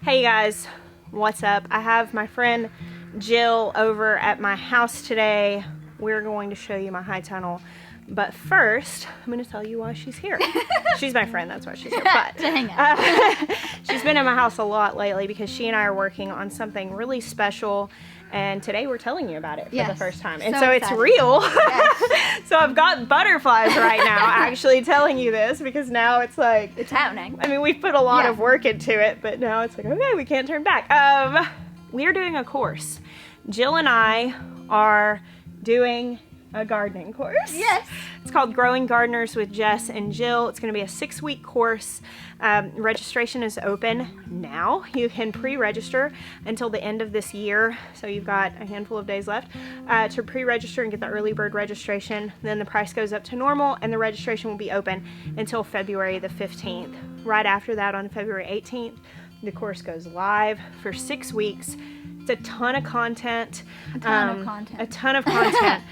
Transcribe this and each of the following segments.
Hey guys, what's up? I have my friend Jill over at my house today. We're going to show you my high tunnel, but first I'm going to tell you why she's here. She's my friend, that's why she's here. But she's been in my house a lot lately because she and I are working on something really special, and today we're telling you about it for the first time. And so it's real. Yes. So I've got butterflies right now actually telling you this, because now it's like, it's happening. I mean, we've put a lot of work into it, but now it's like, okay, we can't turn back. We're doing a course. Jill and I are doing a gardening course. Yes. It's called Growing Gardeners with Jess and Jill. It's going to be a 6-week course. Registration is open now. You can pre-register until the end of this year, so you've got a handful of days left to pre-register and get the early bird registration. Then the price goes up to normal, and the registration will be open until February the 15th. Right after that, on February 18th, the course goes live for 6 weeks. It's a ton of content. A ton of content.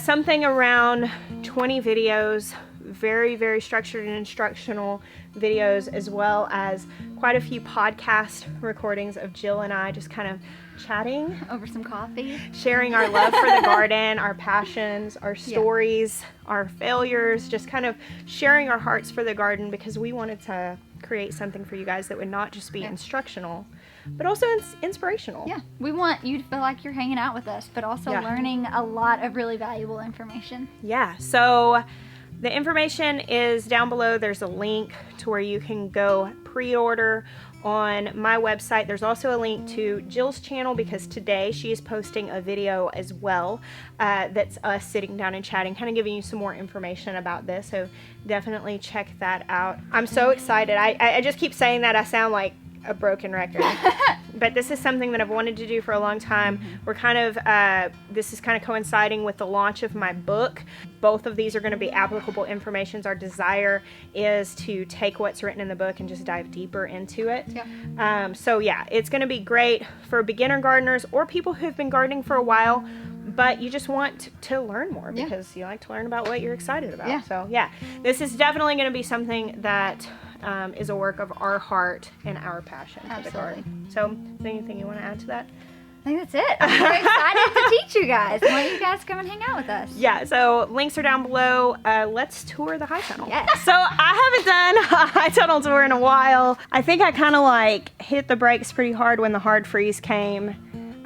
Something around 20 videos, very, very structured and instructional videos, as well as quite a few podcast recordings of Jill and I just kind of chatting over some coffee, sharing our love for the garden, our passions, our stories, our failures, just kind of sharing our hearts for the garden, because we wanted to create something for you guys that would not just be instructional, but also inspirational. Yeah, we want you to feel like you're hanging out with us, but also learning a lot of really valuable information. Yeah, so the information is down below. There's a link to where you can go pre-order on my website. There's also a link to Jill's channel, because today she is posting a video as well that's us sitting down and chatting, kind of giving you some more information about this, so definitely check that out. I'm so excited. I just keep saying that. I sound like a broken record. But this is something that I've wanted to do for a long time. We're kind of, this is kind of coinciding with the launch of my book. Both of these are going to be applicable informations. Our desire is to take what's written in the book and just dive deeper into it. Yeah. So yeah, it's going to be great for beginner gardeners or people who've been gardening for a while, but you just want to learn more because you like to learn about what you're excited about. Yeah. So yeah, this is definitely going to be something that is a work of our heart and our passion for the garden. So, is there anything you want to add to that? I think that's it. I'm very excited to teach you guys. I want you guys to come and hang out with us. Yeah, so links are down below. Let's tour the high tunnel. Yes. So I haven't done a high tunnel tour in a while. I think I kind of like hit the brakes pretty hard when the hard freeze came.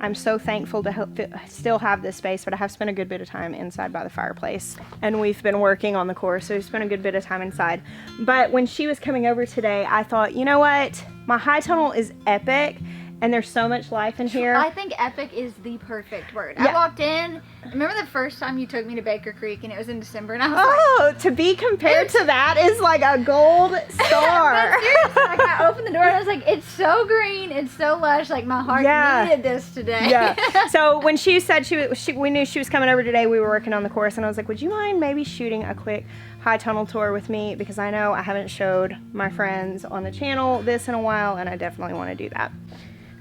I'm so thankful to still have this space, but I have spent a good bit of time inside by the fireplace, and we've been working on the course, so we've spent a good bit of time inside. But when she was coming over today, I thought, you know what? My high tunnel is epic, and there's so much life in here. I think epic is the perfect word. I walked in, remember the first time you took me to Baker Creek, and it was in December, and I was like, to be compared to that is like a gold star. But seriously, like, I opened the door and I was like, it's so green, it's so lush, like my heart needed this today. Yeah. So when she said we knew she was coming over today, we were working on the course, and I was like, would you mind maybe shooting a quick high tunnel tour with me, because I know I haven't showed my friends on the channel this in a while, and I definitely want to do that.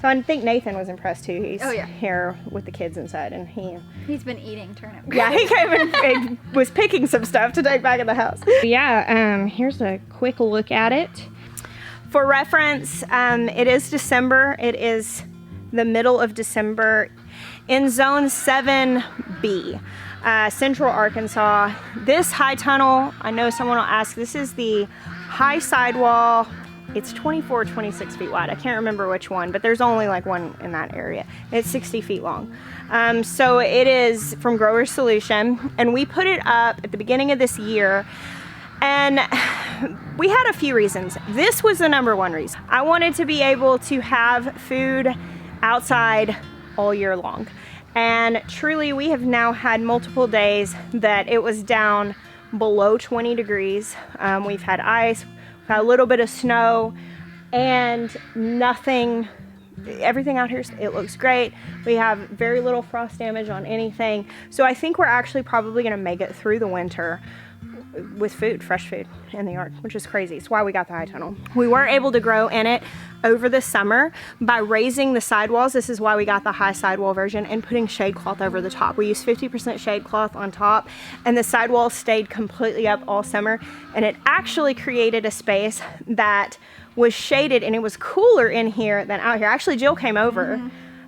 So I think Nathan was impressed too. He's here with the kids inside, and he's been eating turnip. Yeah, he came and was picking some stuff to take back in the house. Yeah, here's a quick look at it. For reference, it is December. It is the middle of December in Zone 7B, Central Arkansas. This high tunnel, I know someone will ask, this is the high sidewall. It's 24 or 26 feet wide. I can't remember which one, but there's only like one in that area. It's 60 feet long. So it is from Grower Solution, and we put it up at the beginning of this year, and we had a few reasons. This was the number one reason. I wanted to be able to have food outside all year long. And truly, we have now had multiple days that it was down below 20 degrees. We've had ice, a little bit of snow, and everything out here, it looks great. We have very little frost damage on anything. So I think we're actually probably gonna make it through the winter with food, fresh food in the yard, which is crazy. It's why we got the high tunnel. We were able to grow in it over the summer by raising the sidewalls. This is why we got the high sidewall version, and putting shade cloth over the top. We used 50% shade cloth on top, and the sidewall stayed completely up all summer, and it actually created a space that was shaded and it was cooler in here than out here. Actually, Jill came over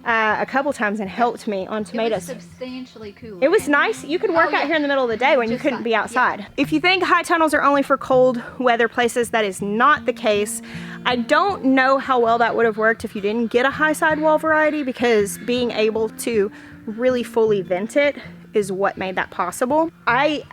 a couple times and helped me on tomatoes. It was substantially cooler. It was nice. You could work out here in the middle of the day when you couldn't be outside. If you think high tunnels are only for cold weather places, that is not the case. I don't know how well that would have worked if you didn't get a high sidewall variety, because being able to really fully vent it is what made that possible. I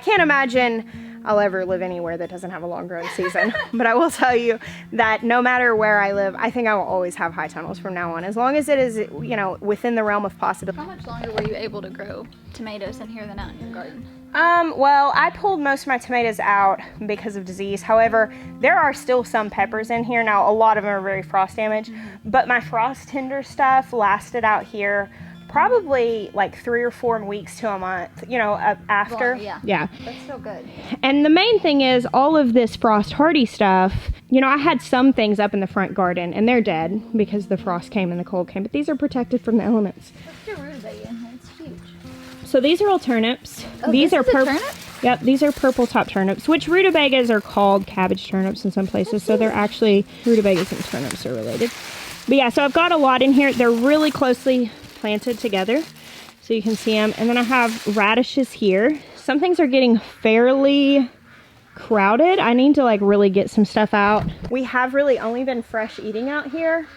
can't imagine I'll ever live anywhere that doesn't have a long growing season, but I will tell you that no matter where I live, I think I will always have high tunnels from now on, as long as it is, you know, within the realm of possibility. How much longer were you able to grow tomatoes in here than out in your garden? Well, I pulled most of my tomatoes out because of disease. However, there are still some peppers in here. Now, a lot of them are very frost damaged, but my frost tender stuff lasted out here probably like 3 or 4 weeks to a month, you know, after. Well, yeah. That's still good. And the main thing is all of this frost hardy stuff, you know, I had some things up in the front garden and they're dead because the frost came and the cold came, but these are protected from the elements. What's your rutabaga in here? It's huge. So these are all turnips. Oh, these this are is a purple. turnip? Yep, these are purple top turnips, which rutabagas are called cabbage turnips in some places. So they're actually, rutabagas and turnips are related. But yeah, so I've got a lot in here. They're really closely planted together, so you can see them. And then I have radishes here. Some things are getting fairly crowded. I need to like really get some stuff out. We have really only been fresh eating out here.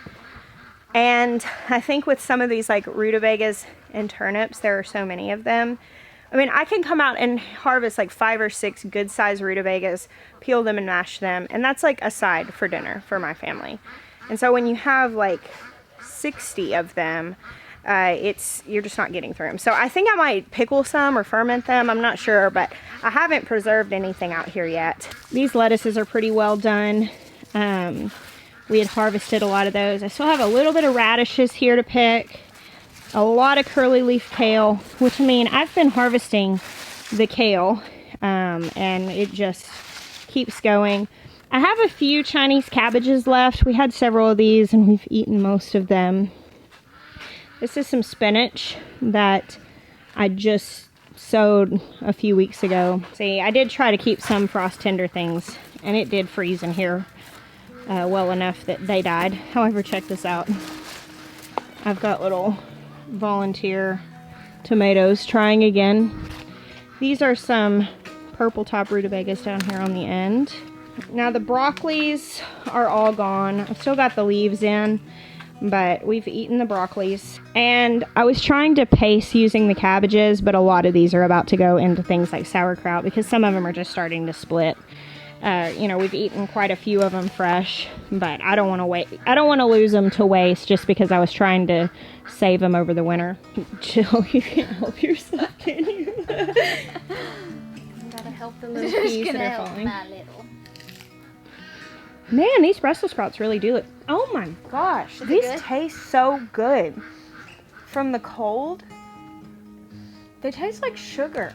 And I think with some of these like rutabagas and turnips, there are so many of them. I mean, I can come out and harvest like 5 or 6 good sized rutabagas, peel them and mash them. And that's like a side for dinner for my family. And so when you have like 60 of them, you're just not getting through them. So I think I might pickle some or ferment them. I'm not sure, but I haven't preserved anything out here yet. These lettuces are pretty well done. We had harvested a lot of those. I still have a little bit of radishes here to pick. A lot of curly leaf kale, which I mean, I've been harvesting the kale, and it just keeps going. I have a few Chinese cabbages left. We had several of these and we've eaten most of them. This is some spinach that I just sowed a few weeks ago. See, I did try to keep some frost tender things, and it did freeze in here well enough that they died. However, check this out. I've got little volunteer tomatoes trying again. These are some purple top rutabagas down here on the end. Now the broccolis are all gone. I've still got the leaves in, but we've eaten the broccolis. And I was trying to pace using the cabbages, but a lot of these are about to go into things like sauerkraut because some of them are just starting to split. You know, we've eaten quite a few of them fresh, but I don't want to wait. I don't want to lose them to waste just because I was trying to save them over the winter. Jill, you can't help yourself, can you? You gotta help the little peas that are falling. Man, these Brussels sprouts really do look. Oh my gosh, these taste so good. From the cold, they taste like sugar.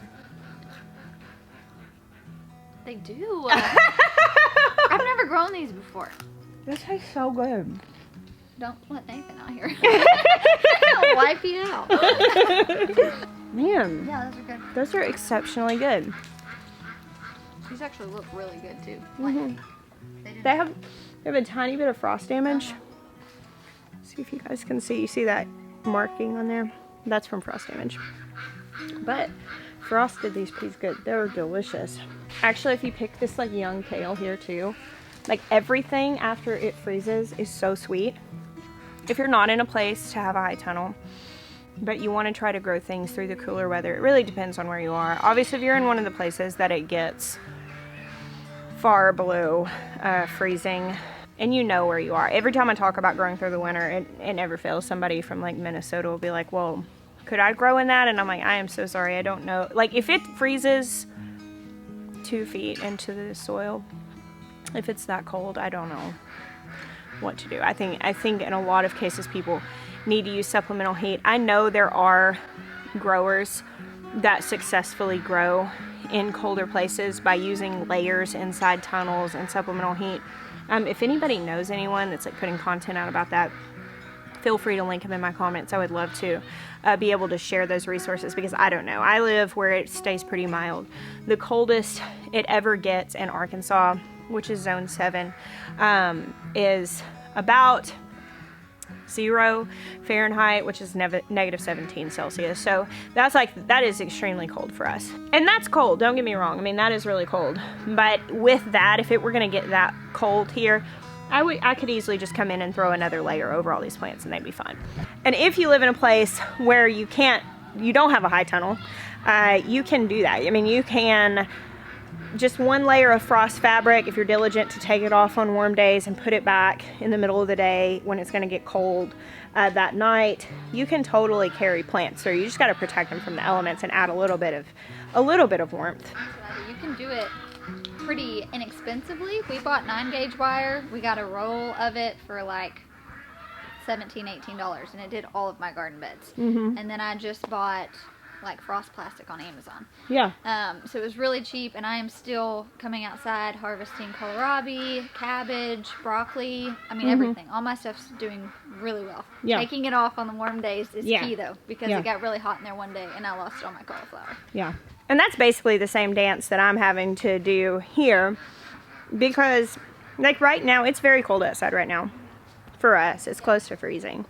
They do. I've never grown these before. This tastes so good. Don't let Nathan out here. I'll wipe you out. Man. Yeah, those are good. Those are exceptionally good. These actually look really good too. They have a tiny bit of frost damage. See if you guys can see. You see that marking on there? That's from frost damage. But frost did these pretty good. They're delicious. Actually, if you pick this like young kale here too, like everything after it freezes is so sweet. If you're not in a place to have a high tunnel, but you want to try to grow things through the cooler weather, it really depends on where you are. Obviously, if you're in one of the places that it gets far below freezing, and you know where you are. Every time I talk about growing through the winter, it never fails. Somebody from like Minnesota will be like, well, could I grow in that? And I'm like, I am so sorry, I don't know. Like if it freezes 2 feet into the soil, if it's that cold, I don't know what to do. I think in a lot of cases people need to use supplemental heat. I know there are growers that successfully grow in colder places by using layers inside tunnels and supplemental heat. If anybody knows anyone that's like putting content out about that, feel free to link them in my comments. I would love to be able to share those resources because I don't know. I live where it stays pretty mild. The coldest it ever gets in Arkansas which is zone 7, is about 0 Fahrenheit, which is negative 17 Celsius. So that is extremely cold for us. And that's cold, don't get me wrong. I mean, that is really cold. But with that, if it were gonna get that cold here, I could easily just come in and throw another layer over all these plants and they'd be fine. And if you live in a place where you don't have a high tunnel, you can do that. I mean, you can just 1 layer of frost fabric, if you're diligent to take it off on warm days and put it back in the middle of the day when it's going to get cold that night, you can totally carry plants. So you just got to protect them from the elements and add a little bit of warmth. You can do it pretty inexpensively. We bought 9-gauge wire. We got a roll of it for like $17-18, and it did all of my garden beds. And then I just bought like frost plastic on Amazon. Yeah. So it was really cheap, and I am still coming outside harvesting kohlrabi, cabbage, broccoli. I mean, everything. All my stuff's doing really well. Yeah. Taking it off on the warm days is key though, because it got really hot in there one day and I lost all my cauliflower. Yeah. And that's basically the same dance that I'm having to do here, because like right now it's very cold outside right now. For us, it's close to freezing.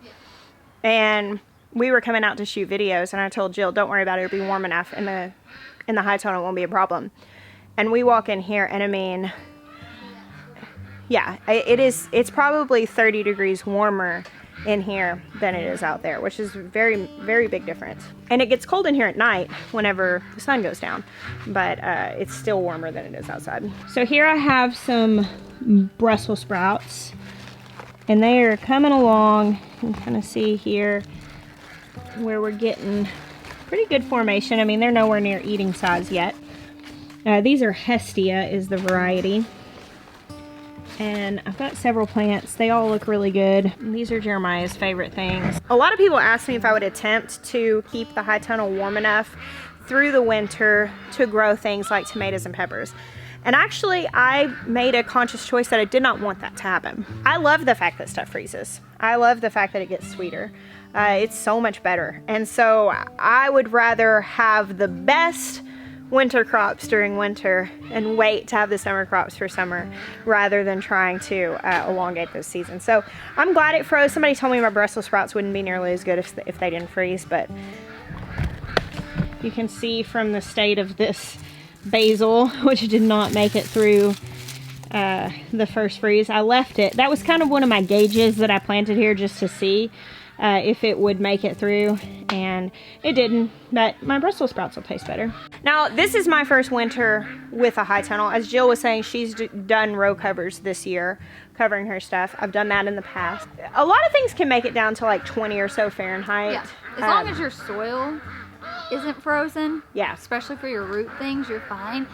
And we were coming out to shoot videos, and I told Jill, don't worry about it, it'll be warm enough in the high tunnel, it won't be a problem. And we walk in here, and I mean, yeah, it's probably 30 degrees warmer in here than it is out there, which is a very, very big difference. And it gets cold in here at night whenever the sun goes down, but it's still warmer than it is outside. So here I have some Brussels sprouts, and they are coming along. You can kind of see here where we're getting pretty good formation. I mean, they're nowhere near eating size yet. These are Hestia is the variety. And I've got several plants. They all look really good. These are Jeremiah's favorite things. A lot of people ask me if I would attempt to keep the high tunnel warm enough through the winter to grow things like tomatoes and peppers. And actually, I made a conscious choice that I did not want that to happen. I love the fact that stuff freezes. I love the fact that it gets sweeter. It's so much better. And so I would rather have the best winter crops during winter and wait to have the summer crops for summer rather than trying to elongate those seasons. So I'm glad it froze. Somebody told me my Brussels sprouts wouldn't be nearly as good if they didn't freeze, but you can see from the state of this basil, which did not make it through the first freeze. I left it. That was kind of one of my gauges that I planted here just to see if it would make it through, and it didn't, but my Brussels sprouts will taste better. Now, this is my first winter with a high tunnel. As Jill was saying, she's done row covers this year, covering her stuff. I've done that in the past. A lot of things can make it down to like 20 or so Fahrenheit. Yeah, as long as your soil isn't frozen, yeah, especially for your root things, you're fine.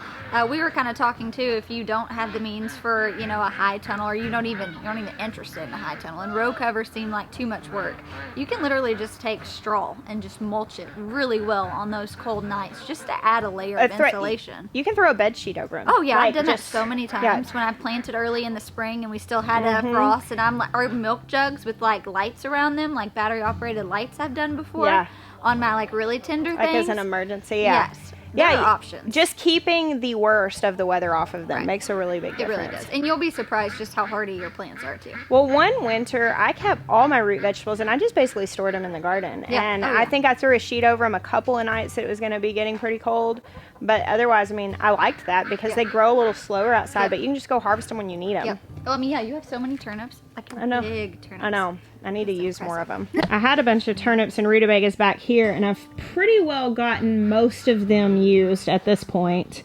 We were kind of talking too, if you don't have the means for, you know, a high tunnel, or you're not even interested in a high tunnel, and row covers seem like too much work, you can literally just take straw and just mulch it really well on those cold nights, just to add a layer of insulation. You can throw a bed sheet over them. Oh yeah, I've done that so many times when I planted early in the spring and we still had frost, and I'm like, or milk jugs with like lights around them, like battery operated lights I've done before. Yeah. On my like really tender like things. As an emergency, yeah. Yes. There are options. Just keeping the worst of the weather off of them makes a really big difference. It really does. And you'll be surprised just how hardy your plants are too. Well, one winter I kept all my root vegetables and I just basically stored them in the garden. Yeah. And I think I threw a sheet over them a couple of nights that it was going to be getting pretty cold. But otherwise, I mean, I liked that because they grow a little slower outside, but you can just go harvest them when you need them. Yeah. Well, I mean, yeah, you have so many turnips. Like big turnips. I know. I need to use more of them. I had a bunch of turnips and rutabagas back here, and I've pretty well gotten most of them used at this point.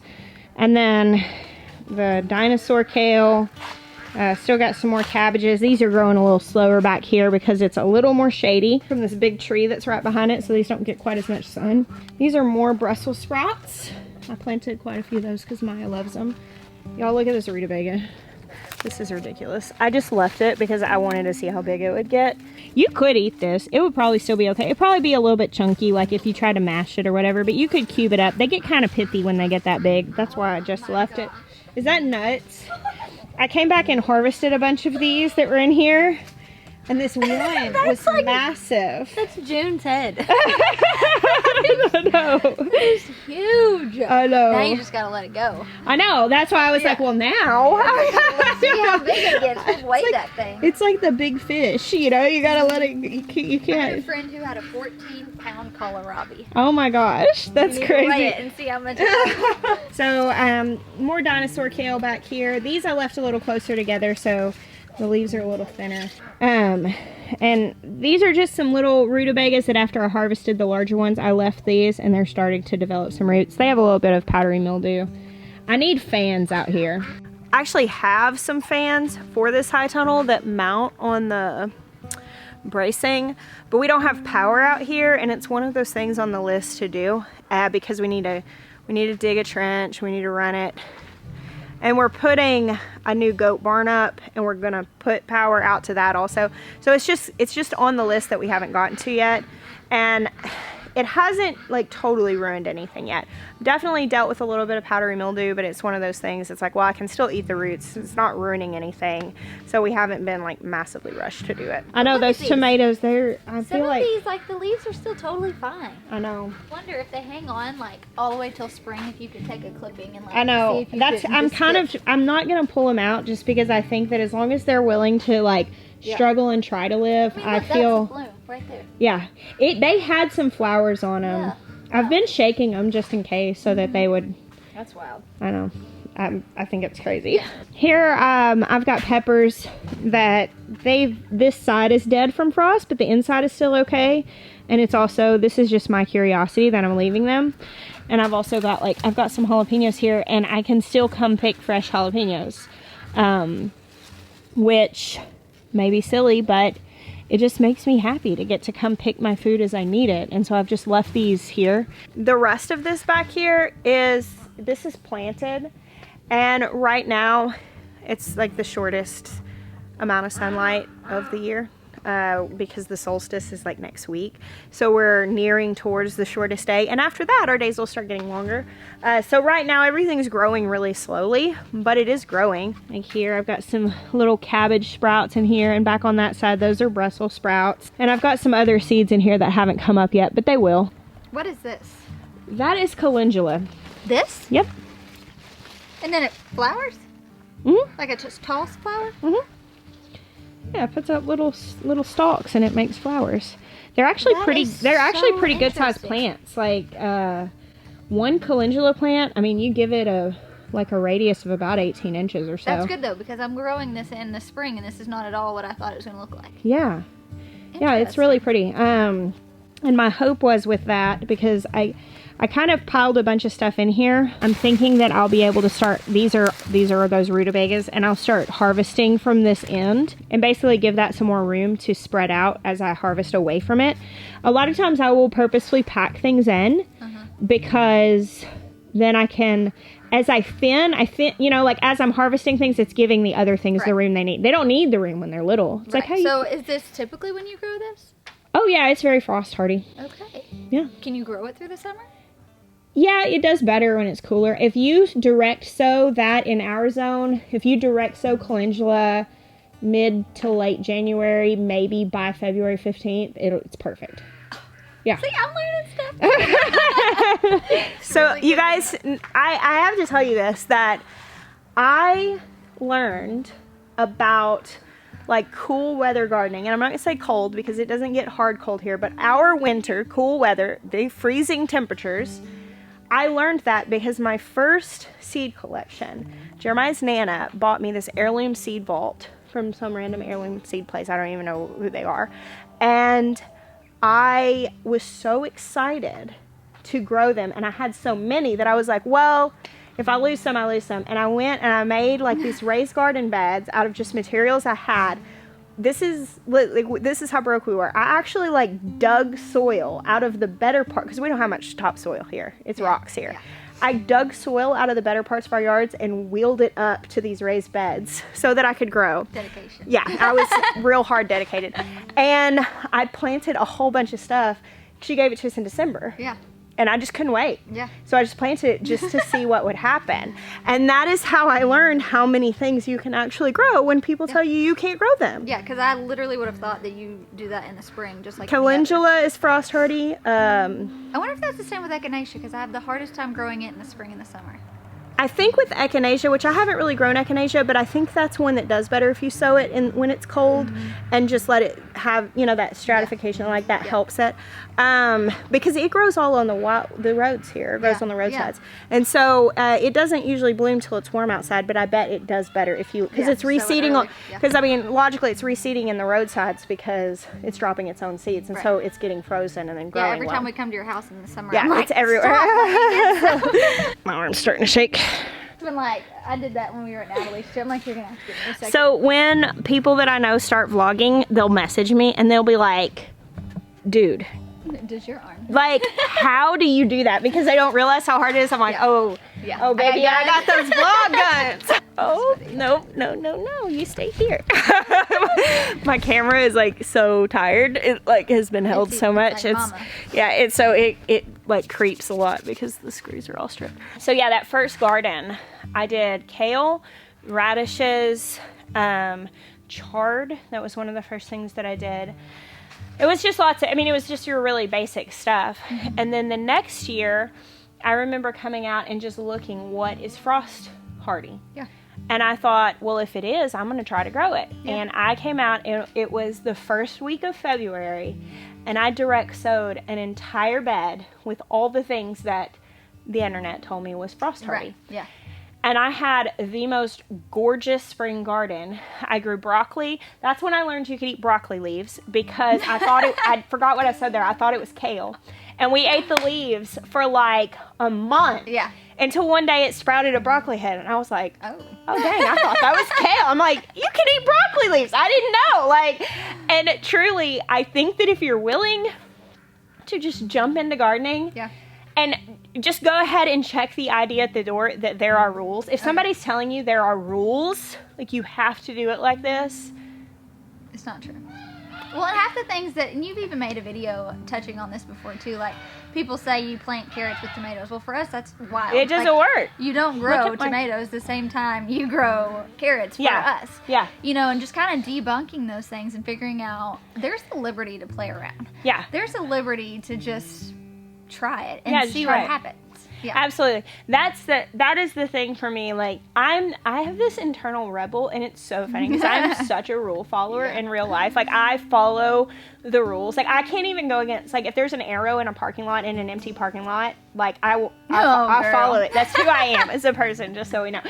And then the dinosaur kale, still got some more cabbages. These are growing a little slower back here because it's a little more shady from this big tree that's right behind it, so these don't get quite as much sun. These are more Brussels sprouts. I planted quite a few of those because Maya loves them. Y'all look at this rutabaga. This is ridiculous. I just left it because I wanted to see how big it would get. You could eat this. It would probably still be okay. It'd probably be a little bit chunky, like if you try to mash it or whatever, but you could cube it up. They get kind of pithy when they get that big. That's why I just left it. Is that nuts? I came back and harvested a bunch of these that were in here. And this one was like, massive. That's June's head. I know. It's huge. I know. Now you just gotta let it go. I know. That's why I was like, well, now. See how big it gets. Just weigh that thing. It's like the big fish, you know. You gotta let it. You I had a can't. friend who had a 14-pound kohlrabi. Oh my gosh, that's You need to crazy. weigh it and see how much it is. So, more dinosaur kale back here. These I left a little closer together, so the leaves are a little thinner. And these are just some little rutabagas that after I harvested the larger ones, I left these and they're starting to develop some roots. They have a little bit of powdery mildew. I need fans out here. I actually have some fans for this high tunnel that mount on the bracing, but we don't have power out here, and it's one of those things on the list to do because we need to dig a trench, we need to run it. And we're putting a new goat barn up, and we're gonna put power out to that also. So it's just on the list that we haven't gotten to yet. And it hasn't like totally ruined anything yet. Definitely dealt with a little bit of powdery mildew, but it's one of those things, it's like, well, I can still eat the roots. It's not ruining anything. So we haven't been like massively rushed to do it. I know those tomatoes, I feel like some of these, like the leaves are still totally fine. I know. I wonder if they hang on like all the way till spring, if you could take a clipping and like I know. see if you I'm not gonna pull them out just because I think that as long as they're willing to like struggle and try to live, I feel that's a bloom right there. Yeah. They had some flowers on them. Yeah. I've been shaking them just in case so that they would. That's wild. I know. I think it's crazy. Yeah. Here, I've got peppers that this side is dead from frost, but the inside is still okay. And it's also, this is just my curiosity that I'm leaving them. And I've also got I've got some jalapenos here, and I can still come pick fresh jalapenos. Which may be silly, but it just makes me happy to get to come pick my food as I need it. And so I've just left these here. The rest of this back here is planted. And right now it's like the shortest amount of sunlight of the year because the solstice is like next week. So we're nearing towards the shortest day. And after that, our days will start getting longer. So right now everything's growing really slowly, but it is growing. Like here, I've got some little cabbage sprouts in here, and back on that side, those are Brussels sprouts. And I've got some other seeds in here that haven't come up yet, but they will. What is this? That is calendula. This? Yep. And then it flowers? Mm-hmm. Like a just tall flower? Mm-hmm. Yeah, it puts up little stalks and it makes flowers. They're actually pretty good sized plants. Like one calendula plant, I mean, you give it a radius of about 18 inches or so. That's good though, because I'm growing this in the spring and this is not at all what I thought it was going to look like. Yeah. Yeah, it's really pretty. And my hope was with that, because I kind of piled a bunch of stuff in here. I'm thinking that I'll be able to start, these are those rutabagas, and I'll start harvesting from this end and basically give that some more room to spread out as I harvest away from it. A lot of times I will purposefully pack things in because then I can, as I thin, you know, like as I'm harvesting things, it's giving the other things the room they need. They don't need the room when they're little. It's like, how So is this typically when you grow this? Oh yeah, it's very frost hardy. Okay. Yeah. Can you grow it through the summer? Yeah, it does better when it's cooler. If you direct sow that in our zone, if you direct sow calendula mid to late January, maybe by February 15th, it's perfect. Yeah. See, I'm learning stuff. So you guys, I have to tell you this, that I learned about like cool weather gardening, and I'm not gonna say cold because it doesn't get hard cold here, but our winter, cool weather, the freezing temperatures, I learned that because my first seed collection, Jeremiah's Nana bought me this heirloom seed vault from some random heirloom seed place. I don't even know who they are. And I was so excited to grow them. And I had so many that I was like, well, if I lose some, I lose some. And I went and I made like these raised garden beds out of just materials I had. This is how broke we were. I actually like dug soil out of the better part, because we don't have much topsoil here. It's rocks here. Yeah. I dug soil out of the better parts of our yards and wheeled it up to these raised beds so that I could grow. Dedication. Yeah, I was real hard dedicated. And I planted a whole bunch of stuff. She gave it to us in December. Yeah. and I just couldn't wait. Yeah. So I just planted it just to see what would happen. And that is how I learned how many things you can actually grow when people tell you you can't grow them. Yeah, because I literally would have thought that you do that in the spring, just like Calendula is frost hardy. I wonder if that's the same with echinacea, because I have the hardest time growing it in the spring and the summer. I think with echinacea, which I haven't really grown echinacea, but I think that's one that does better if you sow it in when it's cold and just let it have, you know, that stratification, like that helps it. Because it grows all on the roads here. It grows on the roadsides. And so it doesn't usually bloom till it's warm outside, but I bet it does better if you, because it's reseeding, because I mean, logically it's reseeding in the roadsides because it's dropping its own seeds, and so it's getting frozen and then growing. Yeah, every time we come to your house in the summer, yeah, I'm like, it's everywhere. My arm's starting to shake. It's been like, I did that when we were at Natalie's too. I'm like, you're gonna have to give me a second. So when people that I know start vlogging, they'll message me and they'll be like, dude, does your arm? Like, how do you do that? Because I don't realize how hard it is. I'm like, oh baby, I got those vlog guns. Oh, no, you stay here. My camera is like so tired. It like has been held so much. Like It like creeps a lot because the screws are all stripped. So yeah, that first garden, I did kale, radishes, chard. That was one of the first things that I did. It was just it was just your really basic stuff. And then the next year, I remember coming out and just looking, what is frost hardy? Yeah. And I thought, well, if it is, I'm going to try to grow it. Yeah. And I came out, and it was the first week of February, and I direct sowed an entire bed with all the things that the internet told me was frost hardy. Right. Yeah. And I had the most gorgeous spring garden. I grew broccoli. That's when I learned you could eat broccoli leaves, because I thought I forgot what I said there. I thought it was kale. And we ate the leaves for like a month. Yeah. Until one day it sprouted a broccoli head. And I was like, oh dang, I thought that was kale. I'm like, you can eat broccoli leaves. I didn't know. And truly, I think that if you're willing to just jump into gardening. Yeah. And just go ahead and check the idea at the door that there are rules. If somebody's telling you there are rules, like you have to do it like this, it's not true. Well, and half the things that, and you've even made a video touching on this before too, like people say you plant carrots with tomatoes. Well, for us, that's wild. It doesn't work. You don't grow tomatoes the same time you grow carrots for us. Yeah. You know, and just kind of debunking those things and figuring out there's the liberty to play around. Yeah. There's a liberty to just try it and see what happens. Yeah. Absolutely. That is the thing for me. Like I have this internal rebel, and it's so funny because I'm such a rule follower in real life. Like I follow the rules. Like I can't even go against, like if there's an arrow in a parking lot, in an empty parking lot, like I follow it. That's who I am as a person, just so we know.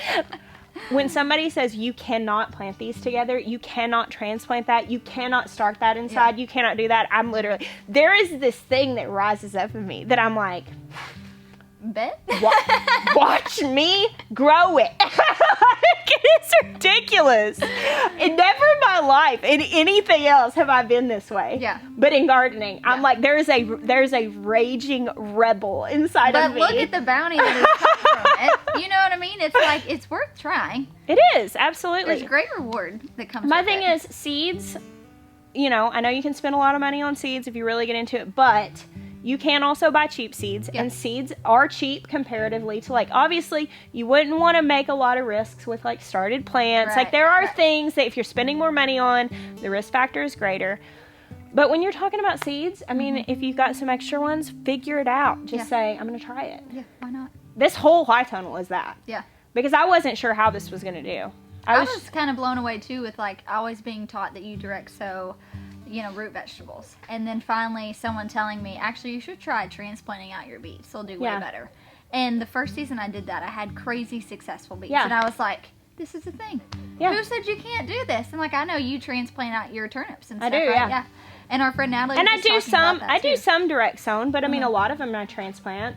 When somebody says you cannot plant these together, you cannot transplant that, you cannot start that inside, you cannot do that, I'm literally, there is this thing that rises up in me that I'm like, watch me grow it. It's ridiculous. And never in my life, in anything else, have I been this way. Yeah. But in gardening, I'm like, there's a raging rebel inside of me. But look at the bounty that has come from it. You know what I mean? It's like, it's worth trying. It is, absolutely. There's great reward that comes My with thing is, seeds, you know, I know you can spend a lot of money on seeds if you really get into it, but you can also buy cheap seeds, and seeds are cheap comparatively to, like, obviously you wouldn't want to make a lot of risks with like started plants. Like there are things that if you're spending more money on, the risk factor is greater. But when you're talking about seeds, I mean, if you've got some extra ones, figure it out. Just say, I'm going to try it. Yeah, why not? This whole high tunnel is that. Yeah. Because I wasn't sure how this was going to do. I was kind of blown away too with like always being taught that you direct sow, you know, root vegetables. And then finally someone telling me, actually, you should try transplanting out your beets. They'll do way better. And the first season I did that, I had crazy successful beets. Yeah. And I was like, this is a thing. Yeah. Who said you can't do this? And like, I know you transplant out your turnips and stuff. I do, right? Yeah. And our friend Natalie was I do some direct sown, but I mean, a lot of them I transplant.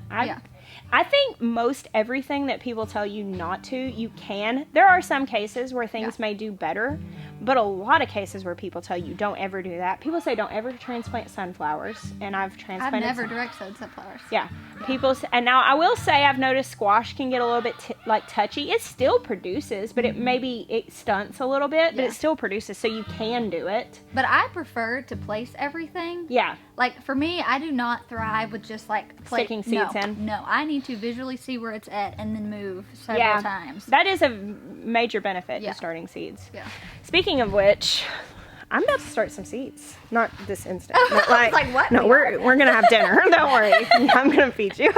I think most everything that people tell you not to, you can. There are some cases where things may do better, But a lot of cases where people tell you don't ever do that. People say don't ever transplant sunflowers, and I've transplanted. I've never direct sowed sunflowers. Yeah, people say, and now I will say I've noticed squash can get a little bit like touchy. It still produces, but it stunts a little bit, but it still produces, so you can do it. But I prefer to place everything. Yeah. Like for me, I do not thrive with just like sticking seeds in. No, I need to visually see where it's at and then move several times. That is a major benefit to starting seeds. Yeah. Speaking of which, I'm about to start some seeds. Not this instant. But I was like, what? No, we're gonna have dinner. Don't worry. I'm gonna feed you.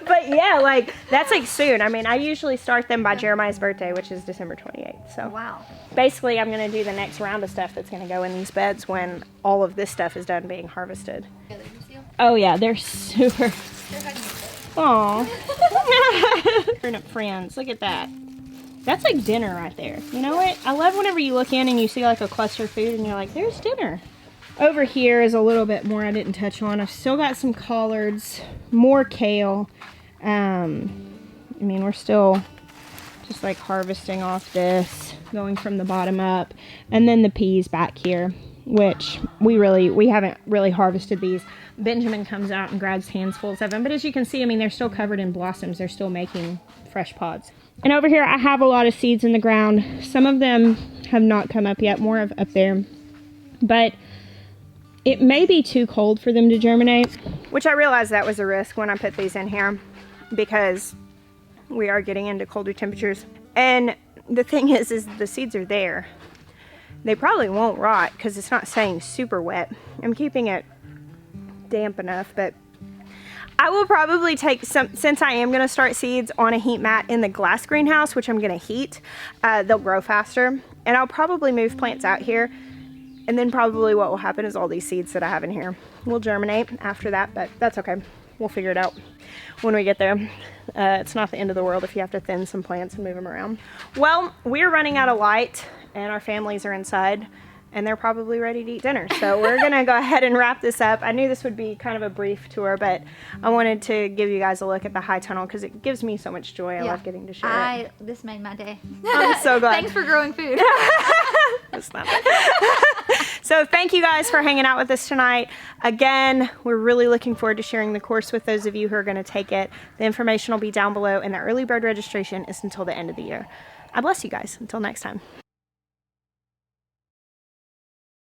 But yeah, like that's like soon. I mean, I usually start them by Jeremiah's birthday, which is December 28th. So wow. Basically, I'm gonna do the next round of stuff that's gonna go in these beds when all of this stuff is done being harvested. Oh yeah, they're super. Aww. Friends, look at that. That's like dinner right there. You know what? I love whenever you look in and you see like a cluster of food and you're like, there's dinner. Over here is a little bit more I didn't touch on. I've still got some collards, more kale. I mean, we're still just like harvesting off this, going from the bottom up. And then the peas back here, which we haven't really harvested these. Benjamin comes out and grabs handfuls of them. But as you can see, I mean, they're still covered in blossoms. They're still making fresh pods. And over here, I have a lot of seeds in the ground. Some of them have not come up yet, more of up there. But it may be too cold for them to germinate. Which I realized that was a risk when I put these in here, because we are getting into colder temperatures. And the thing is the seeds are there. They probably won't rot because it's not staying super wet. I'm keeping it damp enough, but I will probably take some, since I am going to start seeds on a heat mat in the glass greenhouse, which I'm going to heat, they'll grow faster. And I'll probably move plants out here. And then probably what will happen is all these seeds that I have in here will germinate after that, but that's okay. We'll figure it out when we get there. It's not the end of the world if you have to thin some plants and move them around. Well, we're running out of light and our families are inside. And they're probably ready to eat dinner. So we're gonna go ahead and wrap this up. I knew this would be kind of a brief tour, but I wanted to give you guys a look at the high tunnel because it gives me so much joy. I love getting to share it. This made my day. I'm so glad. Thanks for growing food. That's not it. So thank you guys for hanging out with us tonight. Again, we're really looking forward to sharing the course with those of you who are gonna take it. The information will be down below and the early bird registration is until the end of the year. I bless you guys. Until next time.